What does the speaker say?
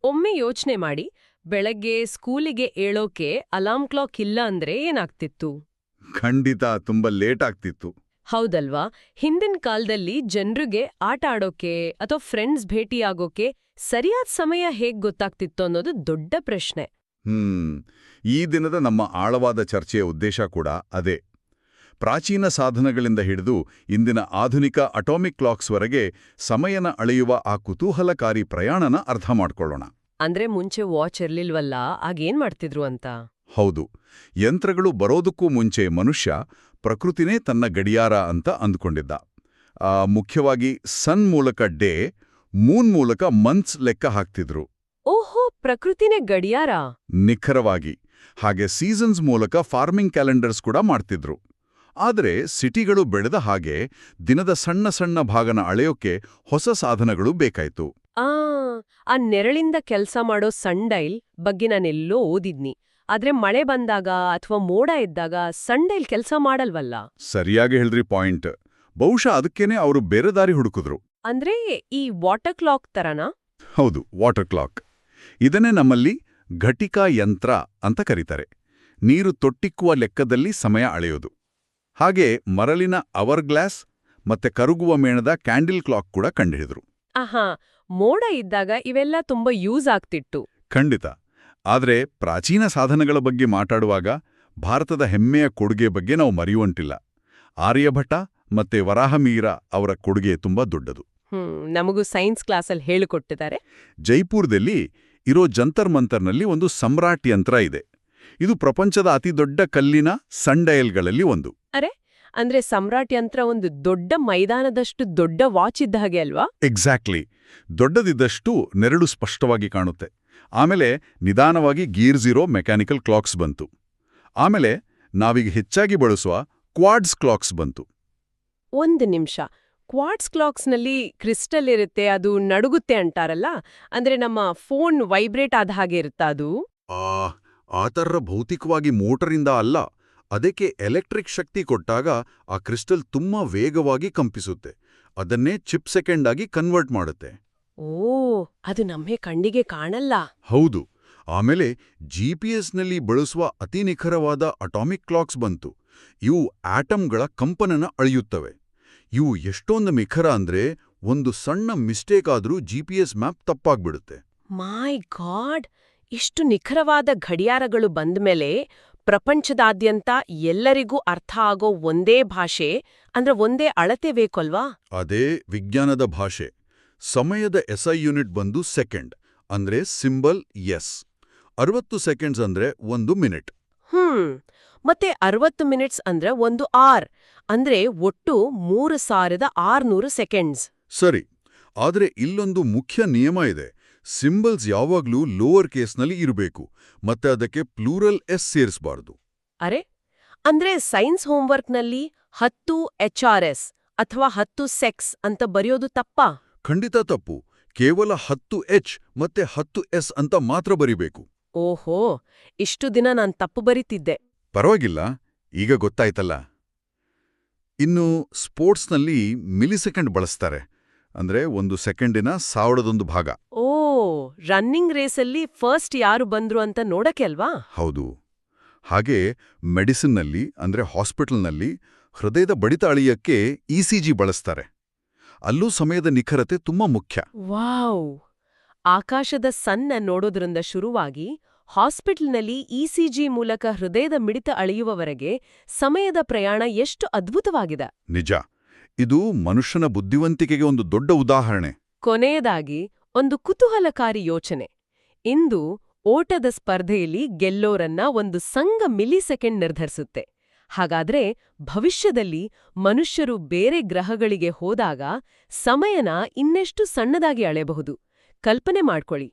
ಒಮ್ಮೆ ಯೋಚನೆ ಮಾಡಿ, ಬೆಳಗ್ಗೆ ಸ್ಕೂಲಿಗೆ ಏಳೋಕೆ ಅಲಾರ್ಮ್ ಕ್ಲಾಕ್ ಇಲ್ಲ ಅಂದ್ರೆ ಏನಾಗ್ತಿತ್ತು? ಖಂಡಿತ ತುಂಬ ಲೇಟ್ ಆಗ್ತಿತ್ತು. ಹೌದಲ್ವಾ? ಹಿಂದಿನ ಕಾಲದಲ್ಲಿ ಜನ್ರಿಗೆ ಆಟ ಆಡೋಕೆ ಅಥವಾ ಫ್ರೆಂಡ್ಸ್ ಭೇಟಿಯಾಗೋಕೆ ಸರಿಯಾದ ಸಮಯ ಹೇಗ್ ಗೊತ್ತಾಗ್ತಿತ್ತು ಅನ್ನೋದು ದೊಡ್ಡ ಪ್ರಶ್ನೆ. ಈ ದಿನದ ನಮ್ಮ ಆಳವಾದ ಚರ್ಚೆಯ ಉದ್ದೇಶ ಕೂಡ ಅದೇ. ಪ್ರಾಚೀನ ಸಾಧನಗಳಿಂದ ಹಿಡಿದು ಇಂದಿನ ಆಧುನಿಕ ಅಟಾಮಿಕ್ ಕ್ಲಾಕ್ಸ್ವರೆಗೆ ಸಮಯನ ಅಳೆಯುವ ಆ ಕುತೂಹಲಕಾರಿ ಪ್ರಯಾಣನ ಅರ್ಥ ಮಾಡ್ಕೊಳ್ಳೋಣ. ಅಂದ್ರೆ ಮುಂಚೆ ವಾಚ್ ಇರ್ಲಿಲ್ವಲ್ಲ, ಆಗೇನ್ ಮಾಡ್ತಿದ್ರು ಅಂತ? ಹೌದು, ಯಂತ್ರಗಳು ಬರೋದಕ್ಕೂ ಮುಂಚೆ ಮನುಷ್ಯ ಪ್ರಕೃತಿನೇ ತನ್ನ ಗಡಿಯಾರ ಅಂತ ಅಂದ್ಕೊಂಡಿದ್ದ. ಮುಖ್ಯವಾಗಿ ಸನ್ ಮೂಲಕ ಡೇ, ಮೂನ್ ಮೂಲಕ ಮಂತ್ಸ್ ಲೆಕ್ಕ ಹಾಕ್ತಿದ್ರು. ಓಹೋ, ಪ್ರಕೃತಿನೇ ಗಡಿಯಾರ? ನಿಖರವಾಗಿ. ಹಾಗೆ ಸೀಸನ್ಸ್ ಮೂಲಕ ಫಾರ್ಮಿಂಗ್ ಕ್ಯಾಲೆಂಡರ್ಸ್ ಕೂಡ ಮಾಡ್ತಿದ್ರು. ಆದರೆ ಸಿಟಿಗಳು ಬೆಳೆದ ಹಾಗೆ ದಿನದ ಸಣ್ಣ ಸಣ್ಣ ಭಾಗನ ಅಳೆಯೋಕೆ ಹೊಸ ಸಾಧನಗಳು ಬೇಕಾಯ್ತು. ಆ ನೆರಳಿಂದ ಕೆಲ್ಸ ಮಾಡೋ ಸನ್ಡೈಲ್ ಬಗ್ಗೆ ನಾನೆಲ್ಲೋ ಓದಿದ್ನಿ. ಆದ್ರೆ ಮಳೆ ಬಂದಾಗ ಅಥವಾ ಮೋಡ ಇದ್ದಾಗ ಸನ್ಡೈಲ್ ಕೆಲ್ಸ ಮಾಡಲ್ವಲ್ಲ? ಸರಿಯಾಗಿ ಹೇಳ್ರಿ ಪಾಯಿಂಟ್. ಬಹುಶಃ ಅದಕ್ಕೇನೆ ಅವರು ಬೇರೆ ದಾರಿ ಹುಡುಕಿದ್ರು. ಅಂದ್ರೆ ಈ ವಾಟರ್ ಕ್ಲಾಕ್ ತರನಾ? ಹೌದು, ವಾಟರ್ ಕ್ಲಾಕ್. ಇದನ್ನೇ ನಮ್ಮಲ್ಲಿ ಘಟಿಕಾ ಯಂತ್ರ ಅಂತ ಕರೀತಾರೆ. ನೀರು ತೊಟ್ಟಿಕ್ಕುವ ಲೆಕ್ಕದಲ್ಲಿ ಸಮಯ ಅಳೆಯೋದು. ಹಾಗೆ ಮರಳಿನ ಅವರ್ ಗ್ಲಾಸ್ ಮತ್ತೆ ಕರುಗುವ ಮೇಣದ ಕ್ಯಾಂಡಲ್ ಕ್ಲಾಕ್ ಕೂಡ ಕಂಡುಹಿಡಿದ್ರು. ಆಹಾ, ಮೋಡ ಇದ್ದಾಗ ಇವೆಲ್ಲ ತುಂಬಾ ಯೂಸ್ ಆಗ್ತಿತ್ತು. ಖಂಡಿತ. ಆದ್ರೆ ಪ್ರಾಚೀನ ಸಾಧನಗಳ ಬಗ್ಗೆ ಮಾತಾಡುವಾಗ ಭಾರತದ ಹೆಮ್ಮೆಯ ಕೊಡುಗೆ ಬಗ್ಗೆ ನಾವು ಮರೆಯುವಂಟಿಲ್ಲ. ಆರ್ಯಭಟ ಮತ್ತೆ ವರಾಹಮಿಹಿರ ಅವರ ಕೊಡುಗೆ ತುಂಬಾ ದೊಡ್ಡದು. ನಮಗೂ ಸೈನ್ಸ್ ಕ್ಲಾಸಲ್ಲಿ ಹೇಳಿಕೊಟ್ಟಿದ್ದಾರೆ. ಜೈಪುರದಲ್ಲಿ ಇರೋ ಜಂತರ್ ಮಂತರ್ನಲ್ಲಿ ಒಂದು ಸಮ್ರಾಟ್ ಯಂತ್ರ ಇದೆ. ಇದು ಪ್ರಪಂಚದ ಅತಿದೊಡ್ಡ ಕಲ್ಲಿನ ಸನ್ಡೈಲ್ಗಳಲ್ಲಿ ಒಂದು. ಅರೆ, ಅಂದ್ರೆ ಸಮ್ರಾಟ್ ಯಂತ್ರ ಒಂದು ದೊಡ್ಡ ಮೈದಾನದಷ್ಟು ದೊಡ್ಡ ವಾಚ್ ಇದ್ದ ಹಾಗೆ ಅಲ್ವಾ? ಎಕ್ಸಾಕ್ಟ್ಲಿ. ದೊಡ್ಡದಿದ್ದಷ್ಟು ನೆರಳು ಸ್ಪಷ್ಟವಾಗಿ ಕಾಣುತ್ತೆ. ಆಮೇಲೆ ನಿಧಾನವಾಗಿ ಗೀರ್ಸ್ ಇರೋ ಮೆಕ್ಯಾನಿಕಲ್ ಕ್ಲಾಕ್ಸ್ ಬಂತು. ಆಮೇಲೆ ನಾವೀಗ ಹೆಚ್ಚಾಗಿ ಬಳಸುವ ಕ್ವಾಡ್ಸ್ ಕ್ಲಾಕ್ಸ್ ಬಂತು. ಒಂದು ನಿಮಿಷ, ಕ್ವಾಡ್ಸ್ ಕ್ಲಾಕ್ಸ್ನಲ್ಲಿ ಕ್ರಿಸ್ಟಲ್ ಇರುತ್ತೆ, ಅದು ನಡುಗುತ್ತೆ ಅಂತಾರಲ್ಲ, ಅಂದ್ರೆ ನಮ್ಮ ಫೋನ್ ವೈಬ್ರೇಟ್ ಆದ ಹಾಗೆ ಇರುತ್ತಾ ಅದು? ಆ ಥರ ಭೌತಿಕವಾಗಿ ಮೋಟರಿಂದ ಅಲ್ಲ. ಅದಕ್ಕೆ ಎಲೆಕ್ಟ್ರಿಕ್ ಶಕ್ತಿ ಕೊಟ್ಟಾಗ ಆ ಕ್ರಿಸ್ಟಲ್ ತುಂಬಾ ವೇಗವಾಗಿ ಕಂಪಿಸುತ್ತೆ. ಅದನ್ನೇ ಚಿಪ್ ಸೆಕೆಂಡ್ ಆಗಿ ಕನ್ವರ್ಟ್ ಮಾಡುತ್ತೆ. ಓ, ಅದು ನಮ್ಮ ಕಣ್ಣಿಗೆ ಕಾಣಲ್ಲ. ಹೌದು. ಆಮೇಲೆ ಜಿಪಿಎಸ್ನಲ್ಲಿ ಬಳಸುವ ಅತಿ ನಿಖರವಾದ ಅಟಾಮಿಕ್ ಕ್ಲಾಕ್ಸ್ ಬಂತು. ಇವು ಆಟಮ್ಗಳ ಕಂಪನನ ಅಳೆಯುತ್ತವೆ. ಇವು ಎಷ್ಟೊಂದು ನಿಖರ ಅಂದ್ರೆ ಒಂದು ಸಣ್ಣ ಮಿಸ್ಟೇಕ್ ಆದ್ರೂ ಜಿಪಿಎಸ್ ಮ್ಯಾಪ್ ತಪ್ಪಾಗ್ಬಿಡುತ್ತೆ. ಮೈ ಗಾಡ್! ಇಷ್ಟು ನಿಖರವಾದ ಗಡಿಯಾರಗಳು ಬಂದ್ಮೇಲೆ ಪ್ರಪಂಚದಾದ್ಯಂತ ಎಲ್ಲರಿಗೂ ಅರ್ಥ ಆಗೋ ಒಂದೇ ಭಾಷೆ ಅಂದ್ರೆ ಒಂದೇ ಅಳತೆ ಬೇಕಲ್ವಾ? ಅದೇ ವಿಜ್ಞಾನದ ಭಾಷೆ. ಸಮಯದ ಎಸ್ಐ ಯೂನಿಟ್ ಬಂದು ಸೆಕೆಂಡ್, ಅಂದ್ರೆ ಸಿಂಬಲ್ ಎಸ್. 60 ಸೆಕೆಂಡ್ಸ್ ಅಂದ್ರೆ 1 ಮಿನಿಟ್. ಮತ್ತೆ 60 ಮಿನಿಟ್ಸ್ ಅಂದ್ರೆ 1 ಆರ್, ಅಂದ್ರೆ ಒಟ್ಟು 3600 ಸೆಕೆಂಡ್ಸ್. ಸರಿ, ಆದ್ರೆ ಇಲ್ಲೊಂದು ಮುಖ್ಯ ನಿಯಮ ಇದೆ. ಸಿಂಬಲ್ಸ್ ಯಾವಾಗ್ಲೂ ಲೋವರ್ ಕೇಸ್ನಲ್ಲಿ ಇರಬೇಕು, ಮತ್ತೆ ಅದಕ್ಕೆ ಪ್ಲೂರಲ್ ಎಸ್ ಸೇರಿಸಬಾರ್ದು. ಅರೆ, ಅಂದ್ರೆ ಸೈನ್ಸ್ ಹೋಮ್ವರ್ಕ್ನಲ್ಲಿ 10 HRS ಅಥವಾ 10 ಸೆಕ್ಸ್ ಅಂತ ಬರೆಯೋದು ತಪ್ಪಾ? ಖಂಡಿತ ತಪ್ಪು. ಕೇವಲ 10 H ಮತ್ತೆ 10 S ಅಂತ ಮಾತ್ರ ಬರಿಬೇಕು. ಓಹೋ, ಇಷ್ಟು ದಿನ ನಾನ್ ತಪ್ಪು ಬರಿತಿದ್ದೆ. ಪರವಾಗಿಲ್ಲ, ಈಗ ಗೊತ್ತಾಯ್ತಲ್ಲ. ಇನ್ನು ಸ್ಪೋರ್ಟ್ಸ್ನಲ್ಲಿ ಮಿಲಿಸೆಕೆಂಡ್ ಬಳಸ್ತಾರೆ. ಅಂದ್ರೆ 1 ಸೆಕೆಂಡಿನ 1000 ಭಾಗ. ಓ, ರನ್ನಿಂಗ್ ರೇಸಲ್ಲಿ ಫಸ್ಟ್ ಯಾರು ಬಂದ್ರು ಅಂತ ನೋಡಕ್ಕೆ ಅಲ್ವಾ? ಹೌದು. ಹಾಗೆ ಮೆಡಿಸಿನ್ನಲ್ಲಿ ಅಂದ್ರೆ ಹಾಸ್ಪಿಟಲ್ನಲ್ಲಿ ಹೃದಯದ ಬಡಿತ ಅಳಿಯಕ್ಕೆ ಇಸಿಜಿ ಬಳಸ್ತಾರೆ. ಅಲ್ಲೂ ಸಮಯದ ನಿಖರತೆ ತುಂಬಾ ಮುಖ್ಯ. ವಾವ್! ಆಕಾಶದ ಸನ್ನ ನೋಡೋದ್ರಿಂದ ಶುರುವಾಗಿ ಹಾಸ್ಪಿಟಲ್ನಲ್ಲಿ ಇಸಿಜಿ ಮೂಲಕ ಹೃದಯದ ಮಿಡಿತ ಅಳೆಯುವವರೆಗೆ ಸಮಯದ ಪ್ರಯಾಣ ಎಷ್ಟು ಅದ್ಭುತವಾಗಿದೆ. ನಿಜ. ಇದು ಮನುಷ್ಯನ ಬುದ್ಧಿವಂತಿಕೆಗೆ ಒಂದು ದೊಡ್ಡ ಉದಾಹರಣೆ. ಕೊನೆಯದಾಗಿ ಒಂದು ಕುತೂಹಲಕಾರಿ ಯೋಚನೆ. ಇಂದು ಓಟದ ಸ್ಪರ್ಧೆಯಲ್ಲಿ ಗೆಲ್ಲೋರನ್ನ ಒಂದು ಸಂಘ ಮಿಲಿಸೆಕೆಂಡ್ ನಿರ್ಧರಿಸುತ್ತೆ. ಹಾಗಾದ್ರೆ ಭವಿಷ್ಯದಲ್ಲಿ ಮನುಷ್ಯರು ಬೇರೆ ಗ್ರಹಗಳಿಗೆ ಹೋದಾಗ ಸಮಯನ ಇನ್ನೆಷ್ಟು ಸಣ್ಣದಾಗಿ ಅಳೆಯಬಹುದು? ಕಲ್ಪನೆ ಮಾಡ್ಕೊಳ್ಳಿ.